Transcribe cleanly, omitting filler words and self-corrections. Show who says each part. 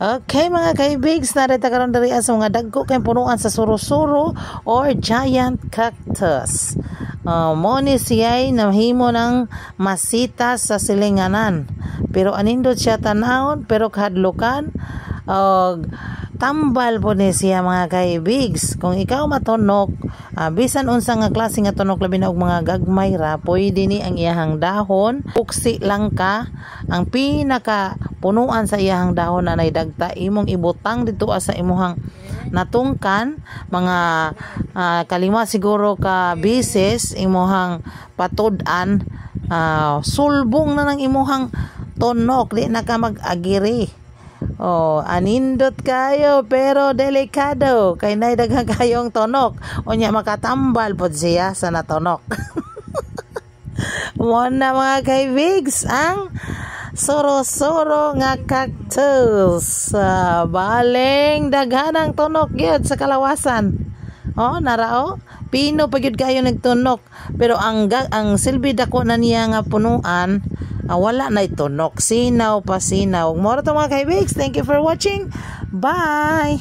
Speaker 1: Okay mga kaibigs, narita karon diri sa mga dagko kay punuan sa suro-suro or giant cactus. Mo ni siya'y nahimo ng masita sa silinganan. Pero anindot siya tanahon, pero kahadlukan tambal po ni siya mga kaibigs. Kung ikaw matunok, bisan unsa nga klase nga tunok labi na og mga gagmay ra, pwede ni ang iyahang dahon, uksi lang ka. Ang pinaka punuan sa iyahang dahon na dagta imong ibutang dito sa imuhang natungkan mga kalima siguro ka bises imuhang patud-an, sulbong na ng imuhang tunok, di na ka mag-agiri. Anindot kayo pero delikado kay nay daghang kayong tunok unya makatambal pod siya sa natunok. Mo na mga kaibigs ang suro-suro nga cactus. Baling daghanang tunok gyud sa kalawasan. Narao pino pa gyud kayo nagtunok, pero ang silbi dako na niya nga punuan, wala na tunok, sinaw pa sinaw. Moro to mga kaibigs, thank you for watching, bye.